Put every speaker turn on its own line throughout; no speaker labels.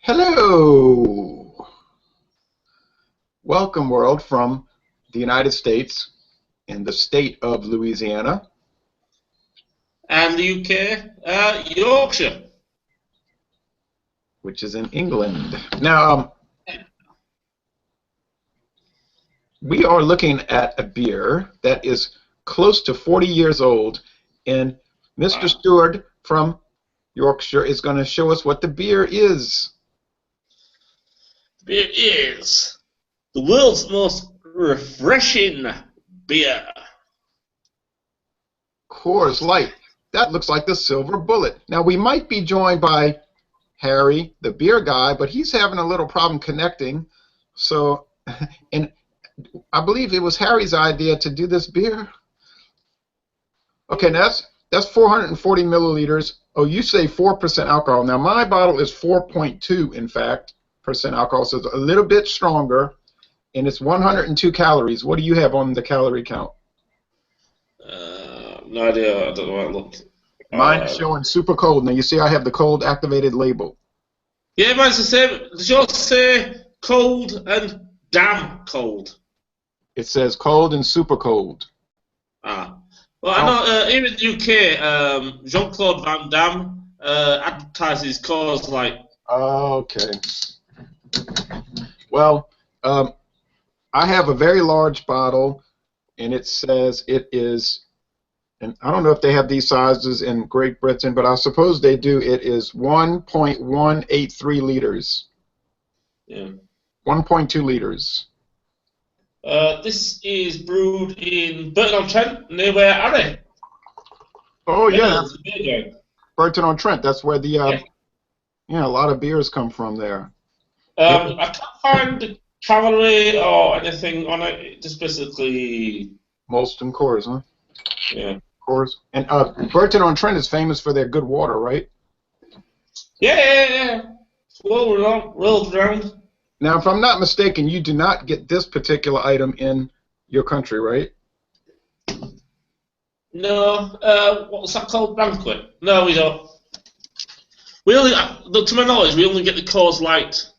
Hello! Welcome, world, from the United States and the state of Louisiana.
And the UK, Yorkshire.
Which is in England. Now, we are looking at a beer that is close to 40 years old, and Mr. Stewart from Yorkshire is going to show us what the beer is.
The beer is the world's most refreshing beer.
Coors Light. That looks like the silver bullet. Now, we might be joined by Harry, the beer guy, but he's having a little problem connecting. So, and I believe it was Harry's idea to do this beer. Okay, now that's 440 milliliters. Oh, you say 4% alcohol. Now, my bottle is 4.2, in fact, percent alcohol, so it's a little bit stronger, and it's 102 calories. What do you have on the calorie count?
No idea. I don't know how it looked.
Mine is showing super cold. Now, you see I have the cold activated label.
Yeah, mine's the same. Does yours say cold and damn cold?
It says cold and super cold.
Ah. Well, I know here in the UK, Jean-Claude Van Damme advertises Coors Light.
Okay. Well, I have a very large bottle, and it says it is, and I don't know if they have these sizes in Great Britain, but I suppose they do. It is 1.183 liters.
Yeah.
1.2 liters.
This is brewed in Burton-on-Trent, near where Harry.
Oh, yeah.
Yeah.
Burton-on-Trent. That's where the a lot of beers come from there.
I can't find the calorie or anything on it. It just basically
Molson Coors, huh?
Yeah.
Coors. And Burton-on-Trent is famous for their good water, right?
Yeah. Rolled around.
Now, if I'm not mistaken, you do not get this particular item in your country, right?
No. What's that called? Banquet? No, we don't. We only, to my knowledge, we only get the Coors Light.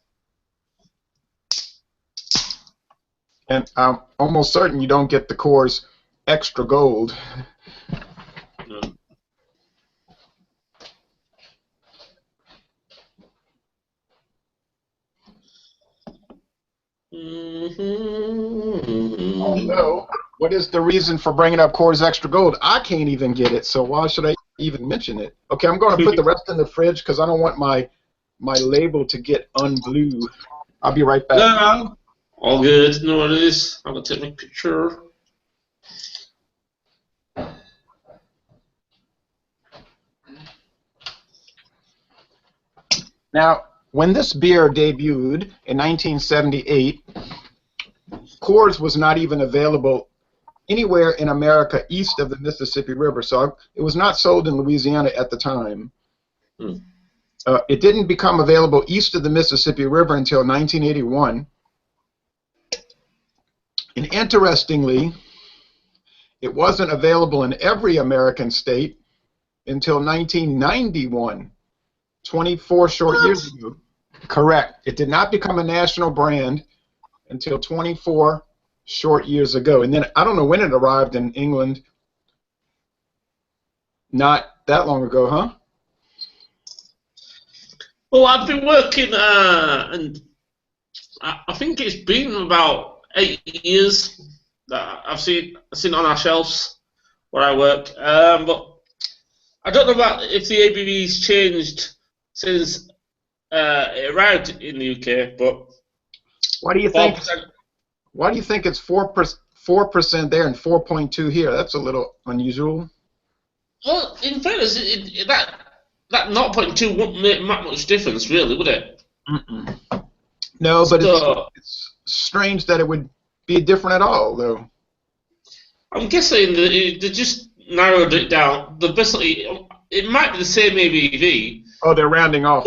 And I'm almost certain you don't get the Coors Extra Gold.
No.
Oh, no. What is the reason for bringing up Coors Extra Gold? I can't even get it, so why should I even mention it? Okay, I'm going to put the rest in the fridge because I don't want my label to get unblue. I'll be right back.
No. All good. No worries. I'm going to take my picture.
Now, when this beer debuted in 1978, Coors was not even available anywhere in America east of the Mississippi River, so it was not sold in Louisiana at the time. It didn't become available east of the Mississippi River until 1981. And interestingly, it wasn't available in every American state until 1991, 24 short years ago. Correct. It did not become a national brand until 24 short years ago. And then I don't know when it arrived in England. Not that long ago, huh?
Well, I've been working, and I think it's been about 8 years that I've seen it on our shelves where I work. But I don't know about if the ABV's changed since it arrived in the UK. But
why do you think? Why do you think it's 4% there and 4.2 here? That's a little unusual.
Well, in fairness, that 0.2 wouldn't make that much difference, really, would it?
No, but it's strange that it would be different at all, though.
I'm guessing that they just narrowed it down. Basically, it might be the same ABV.
Oh, they're rounding off.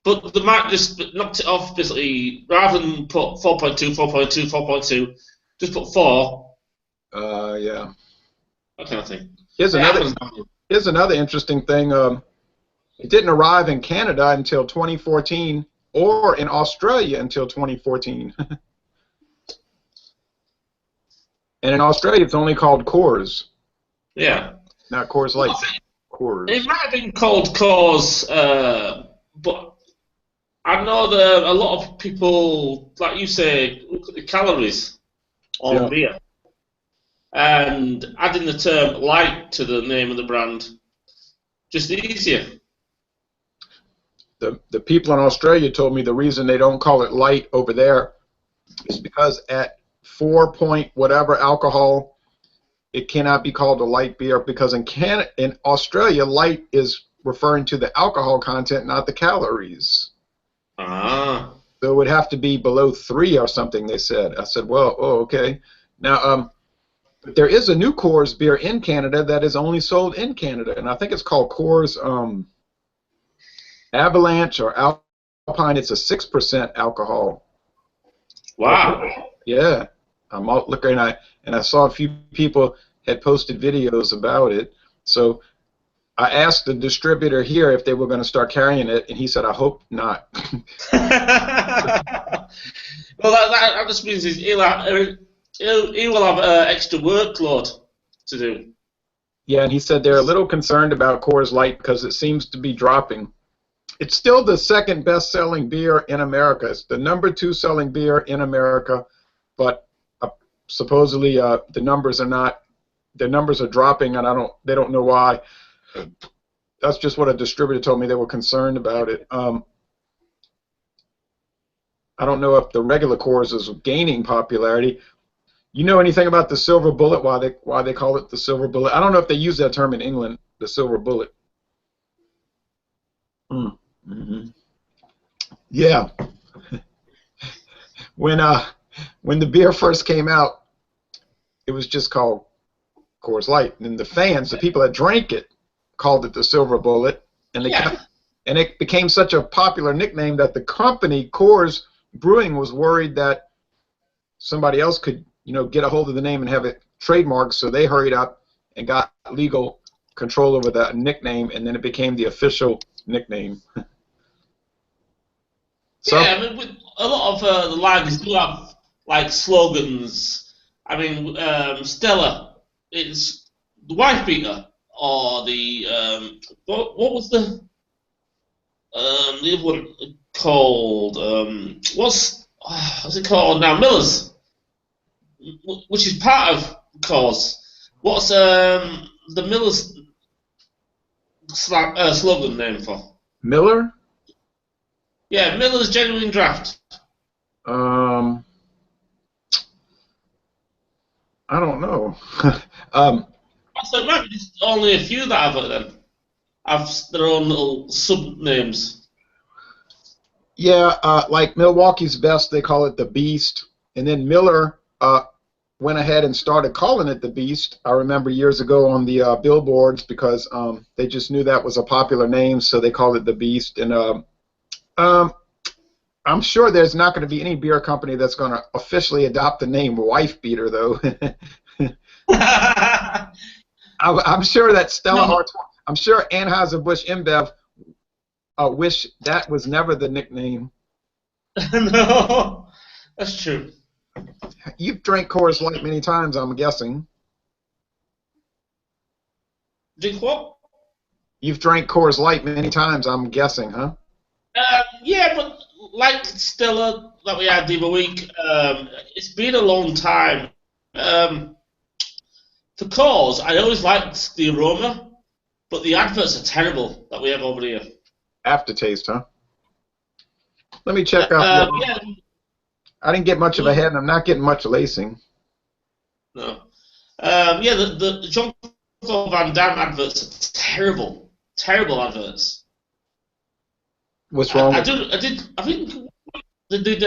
But they might just knocked it off, basically, rather than put 4.2, 4.2, 4.2, just put 4.
Yeah.
That kind of thing.
Here's another interesting thing. It didn't arrive in Canada until 2014 or in Australia until 2014. And in Australia, it's only called Coors.
Yeah.
Not Coors Light. Coors.
It might have been called Coors, but I know that a lot of people, like you say, look at the calories on beer. And adding the term light to the name of the brand, just easier.
The people in Australia told me the reason they don't call it light over there is because at 4 point whatever alcohol, it cannot be called a light beer, because in Australia, light is referring to the alcohol content, not the calories.
Ah.
So it would have to be below 3 or something, they said. I said, well, oh, okay. Now, there is a new Coors beer in Canada that is only sold in Canada, and I think it's called Coors Avalanche or Alpine. It's a 6% alcohol.
Wow.
Yeah. I'm out looking, and I saw a few people had posted videos about it. So I asked the distributor here if they were going to start carrying it, and he said, I hope not.
Well, that just means he will have extra workload to do.
Yeah, and he said they're a little concerned about Coors Light because it seems to be dropping. It's still the second best-selling beer in America. It's the number 2 selling beer in America, but supposedly the numbers are dropping, and they don't know why. That's just what a distributor told me. They were concerned about it. I don't know if the regular Coors is gaining popularity. You know anything about the Silver Bullet? Why they call it the Silver Bullet? I don't know if they use that term in England, the Silver Bullet. Mm-hmm. Yeah. When the beer first came out, it was just called Coors Light, and the fans, the people that drank it, called it the Silver Bullet, and and it became such a popular nickname that the company Coors Brewing was worried that somebody else could, get a hold of the name and have it trademarked, so they hurried up and got legal control over that nickname, and then it became the official nickname.
So, yeah, I mean, with a lot of the lagers do have like slogans. I mean, Stella, it's the wife beater, or the what was the other one called? What's it called now? Miller's, which is part of Coors. What's the Miller's slogan name for?
Miller?
Yeah, Miller's Genuine Draft.
I don't know.
So it might be just only a few that have it then. Have their own little sub names.
Yeah, like Milwaukee's Best, they call it the Beast, and then Miller went ahead and started calling it the Beast. I remember years ago on the billboards, because they just knew that was a popular name, so they called it the Beast. And I'm sure there's not going to be any beer company that's going to officially adopt the name Wife Beater, though. I'm sure that Stella Artois, I'm sure Anheuser-Busch InBev wish that was never the nickname.
No, that's true.
You've drank Coors Light many times, I'm guessing.
Drink what?
You've drank Coors Light many times, I'm guessing, huh?
Yeah, but like Stella that we had the other week, it's been a long time. For Coors, I always liked the aroma, but the adverts are terrible that we have over here.
Aftertaste, huh? Let me check out.
Yeah.
I didn't get much of a head, and I'm not getting much lacing.
No. Yeah, the Jean-Claude Van Damme adverts are terrible. Terrible adverts.
What's wrong?
I think they did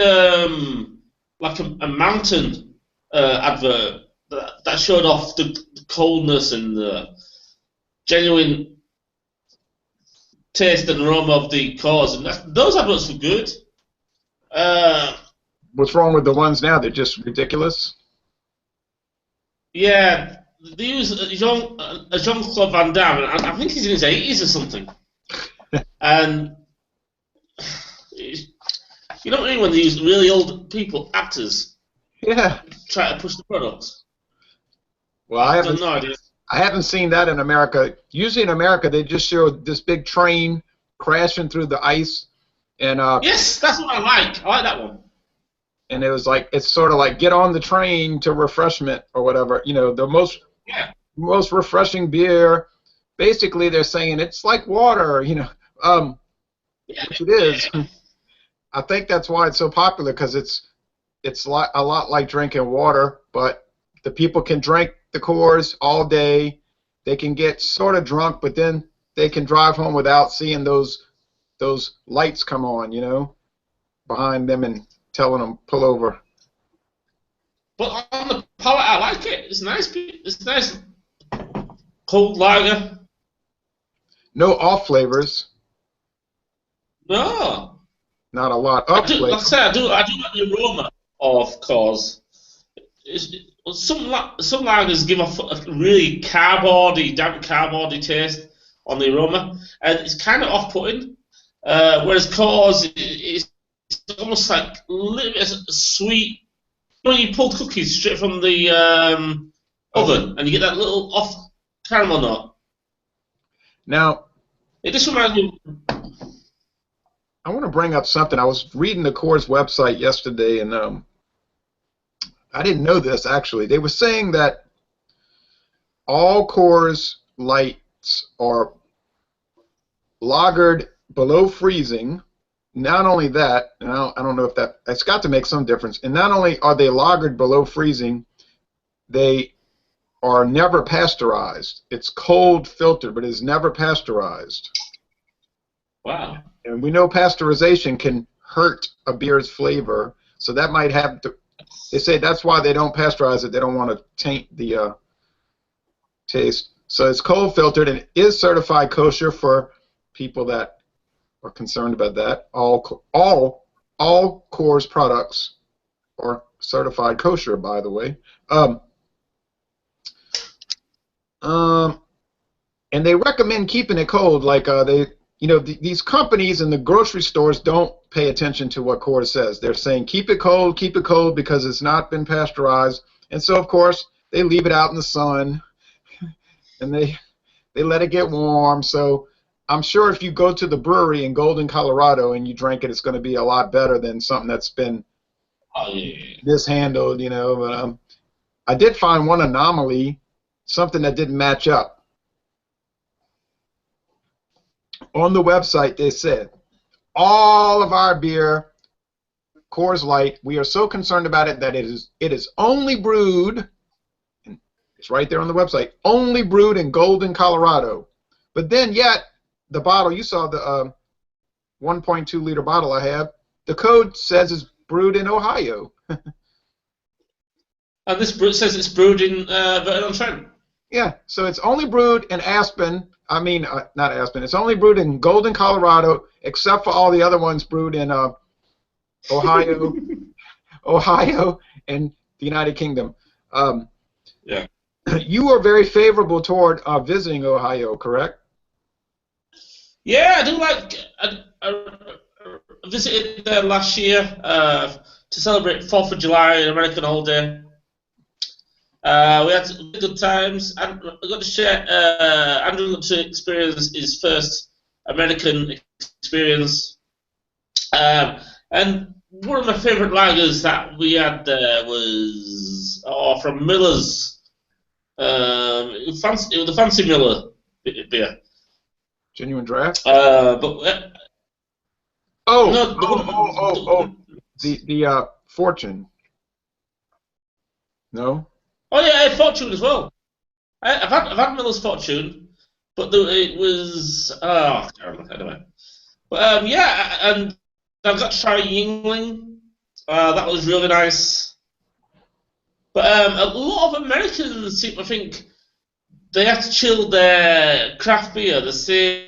like a mountain advert that showed off the coldness and the genuine taste and aroma of the Coors, and those adverts were good.
What's wrong with the ones now? They're just ridiculous.
Yeah, they use Jean-Claude Van Damme, and I think he's in his 80s or something. And You know what I mean when they use really old people, actors,
Yeah.
try to push the products.
Well, I
I've
haven't.
got no idea.
I haven't seen that in America. Usually in America, they just show this big train crashing through the ice, and
Yes, that's what I like. I like that one.
and it was like it's sort of like get on the train to refreshment or whatever. You know, the
Yeah.
most refreshing beer. Basically, they're saying it's like water. You know,
Yeah.
which it is. I think that's why it's so popular because it's a lot like drinking water, but the people can drink the Coors all day. They can get sort of drunk, but then they can drive home without seeing those lights come on, you know, behind them and telling them pull over.
But on the palate, I like it. It's nice. It's nice. Cold lager.
No off flavors,
No.
not a lot
I
of
do, like I
flavor.
say, I do like the aroma of Coors. It's, some lagers give off a really damp carboardy taste on the aroma, and it's kind of off-putting. Whereas Coors, it's almost like a little bit sweet. You know, when you pull cookies straight from the oven, and you get that little off caramel note.
Now,
It just reminds me.
I want to bring up something. I was reading the Coors website yesterday, and I didn't know this actually. They were saying that all Coors Lights are lagered below freezing. Not only that, and I don't know if it's got to make some difference. And not only are they lagered below freezing, they are never pasteurized. It's cold filtered, but it's never pasteurized.
Wow.
And we know pasteurization can hurt a beer's flavor, so that might have to. They say that's why they don't pasteurize it. They don't want to taint the taste. So it's cold filtered and it is certified kosher for people that are concerned about that. All Coors products are certified kosher, by the way. And they recommend keeping it cold. Like these companies and the grocery stores don't pay attention to what Coors says. They're saying keep it cold because it's not been pasteurized. And so of course they leave it out in the sun, and they let it get warm. So I'm sure if you go to the brewery in Golden, Colorado, and you drink it, it's going to be a lot better than something that's been mishandled, you know. But I did find one anomaly, something that didn't match up. On the website, they said, all of our beer, Coors Light, we are so concerned about it that it is only brewed, and it's right there on the website, only brewed in Golden, Colorado. But then yet, the bottle, you saw the 1.2 liter bottle I have, the code says it's brewed in Ohio.
And this says it's brewed in Vernon-on-Trent.
Yeah, so it's only brewed in Aspen. I mean, not Aspen. It's only brewed in Golden, Colorado, except for all the other ones brewed in Ohio, Ohio, and the United Kingdom.
Yeah.
You are very favorable toward visiting Ohio, correct?
Yeah, I do like. I visited there last year to celebrate 4th of July, an American holiday. We had good times. I got to share. Andrew got to experience his first American experience, and one of my favourite lagers that we had there was from Miller's. It was the Fancy Miller beer.
Genuine draft.
But
the Fortune. No.
Oh yeah, Fortune as well. I've had Miller's Fortune, but it was I can't remember anyway. But yeah, and I got to try Yingling. That was really nice. But a lot of Americans seem to think they have to chill their craft beer the same.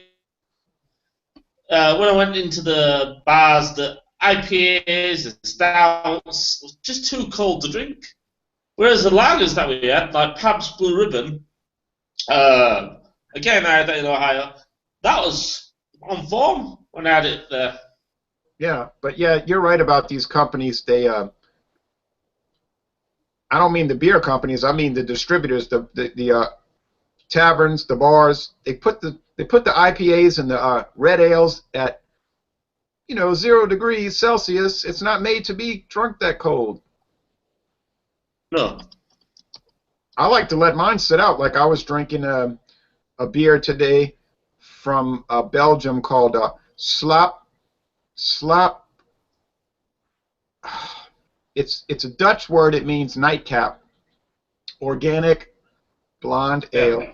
When I went into the bars, the IPAs, the stouts, was just too cold to drink. Whereas the lagers that we had, like Pabst Blue Ribbon, again I had that in Ohio, that was on form when I had it there.
Yeah, but yeah, you're right about these companies. I don't mean the beer companies. I mean the distributors, the taverns, the bars. They put the IPAs and the red ales at 0 degrees Celsius. It's not made to be drunk that cold.
No.
I like to let mine sit out. Like I was drinking a beer today from Belgium called Slop Slop. It's a Dutch word. It means nightcap. Organic blonde ale.
Yeah.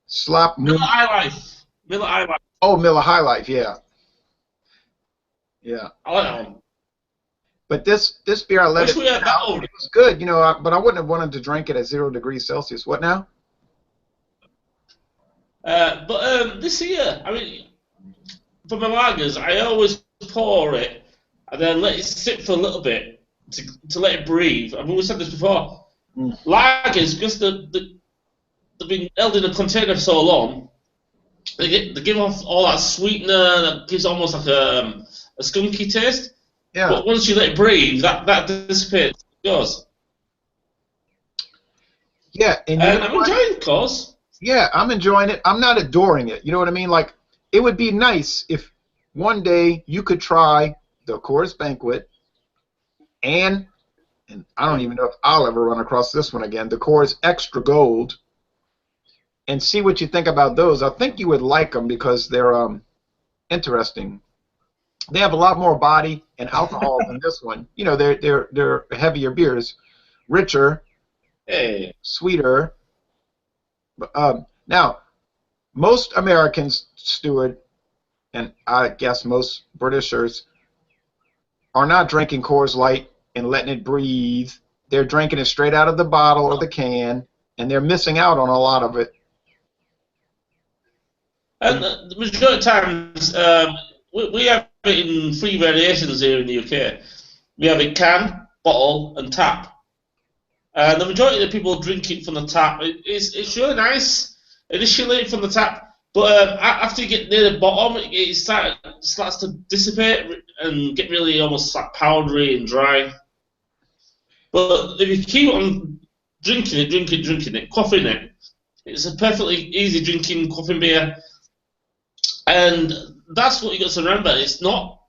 Slop
Miller
Noon.
High Life. Miller High Life.
Oh, Miller High Life. Yeah, yeah.
I like that one.
But this beer, I let
Wish
it
we had
sit
that
out.
over.
It was good, but I wouldn't have wanted to drink it at 0 degrees Celsius. What now?
But this year, I mean, for my lagers, I always pour it and then let it sit for a little bit to let it breathe. I mean, we said this before.
Mm.
Lagers, because they've been held in a container for so long, they give off all that sweetener that gives almost like a skunky taste.
Yeah,
But once you let it breathe, that dissipates. It goes.
yeah. And you
And
know
I'm
what?
enjoying Coors.
Yeah, I'm enjoying it. I'm not adoring it. You know what I mean? Like, it would be nice if one day you could try the Coors Banquet and I don't even know if I'll ever run across this one again, the Coors Extra Gold, and see what you think about those. I think you would like them because they're interesting. They have a lot more body and alcohol than this one. They're heavier beers, richer,
Hey.
sweeter. Now, most Americans, Stuart, and I guess most Britishers, are not drinking Coors Light and letting it breathe. They're drinking it straight out of the bottle or the can, and they're missing out on a lot of it.
And the majority of times, we have it in three variations here in the UK. We have it can, bottle, and tap. And the majority of the people drink it from the tap. It's really nice initially from the tap, but after you get near the bottom, it starts to dissipate and get really almost like powdery and dry. But if you keep on drinking it, quaffing it, it's a perfectly easy drinking quaffing beer. And that's what you got to remember. It's not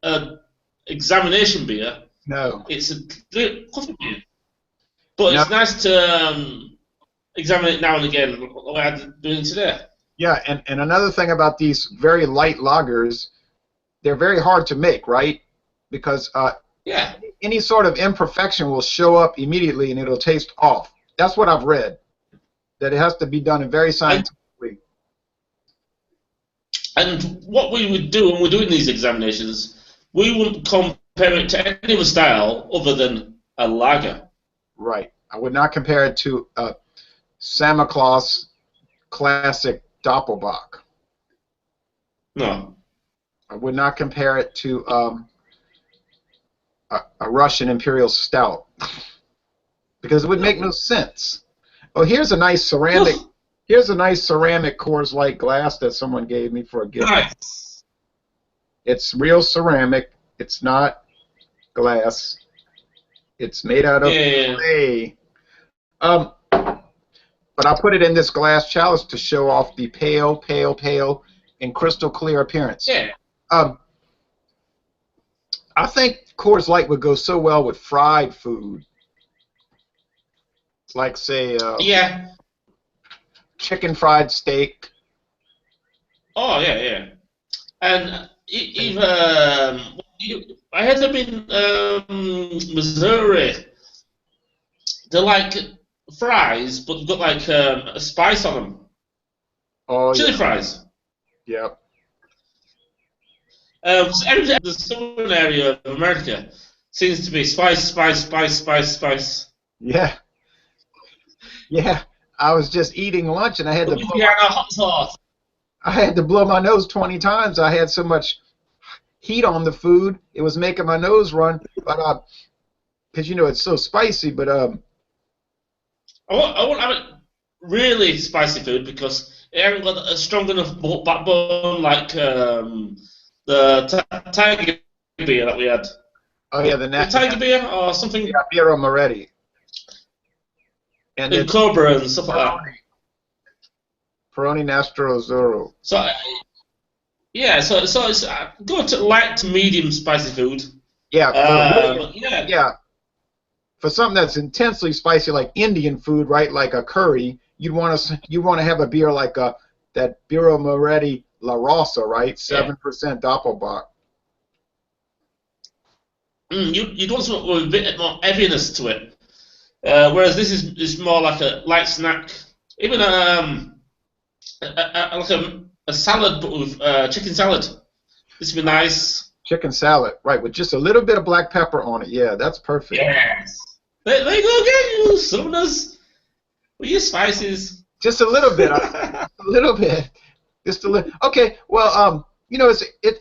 an examination beer.
No,
It's a coffee beer. But
no,
it's nice to examine it now and again, like I'm doing today.
yeah, and another thing about these very light lagers, they're very hard to make, right? Because
Yeah.
any sort of imperfection will show up immediately and it'll taste off. That's what I've read. That it has to be done in very scientifically.
And what we would do when we're doing these examinations, we wouldn't compare it to any other style other than a lager.
Right. I would not compare it to a Santa Claus classic Doppelbock.
No.
I would not compare it to a Russian Imperial Stout because it would make no sense. Oh, here's a nice ceramic. Here's a nice ceramic Coors Light glass that someone gave me for a gift.
Nice.
It's real ceramic. It's not glass. It's made out of clay. But I put it in this glass chalice to show off the pale, and crystal clear appearance.
Yeah.
I think Coors Light would go so well with fried food, like say
Yeah.
chicken fried steak.
Oh, yeah. And even I had them in Missouri. They're like fries, but they've got like a spice on them.
Oh,
Chili
yeah.
fries.
Yep.
So every the southern area of America seems to be spice.
Yeah. Yeah. I was just eating lunch and I had to
Louisiana hot sauce.
I had to blow my nose 20 times. I had so much heat on the food, it was making my nose run. But because it's so spicy. But
I won't have it really spicy food because it hasn't got a strong enough backbone like the Tiger beer that we had.
Oh yeah,
The Tiger beer or something.
Yeah, Birra Moretti. And
And Cobra and stuff like that.
Peroni Nastro Azzurro.
So yeah, so it's go to light to medium spicy food.
Yeah,
Yeah.
For something that's intensely spicy like Indian food, right? Like a curry, you want to have a beer like that Birra Moretti La Rosa, right? 7% Doppelbock.
You'd want something with a bit more heaviness to it. Whereas this is more like a light snack. Even like a salad, but with chicken salad. This would be nice.
Chicken salad, right, with just a little bit of black pepper on it. Yeah, that's perfect.
Yes. There you go again, you southerners. With your spices.
Just a little bit. A little bit. Just a little. Okay, well,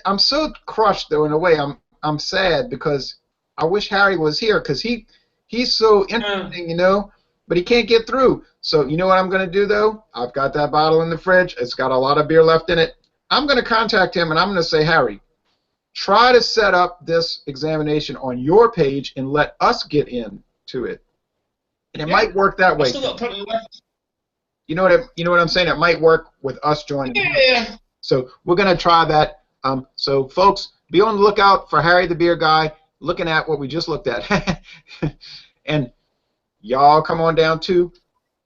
I'm so crushed though in a way. I'm sad because I wish Harry was here because he's so interesting, but he can't get through. So you know what I'm going to do, though? I've got that bottle in the fridge. It's got a lot of beer left in it. I'm going to contact him, and I'm going to say, Harry, try to set up this examination on your page and let us get into it. And it might work that way.
I've still got plenty left.
You know what I'm saying? It might work with us joining.
Yeah.
So we're going to try that. So, folks, be on the lookout for Harry the Beer Guy, looking at what we just looked at. And y'all come on down to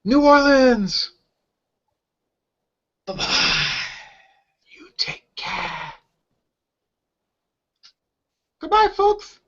New Orleans.
Bye-bye.
You take care. Goodbye, folks.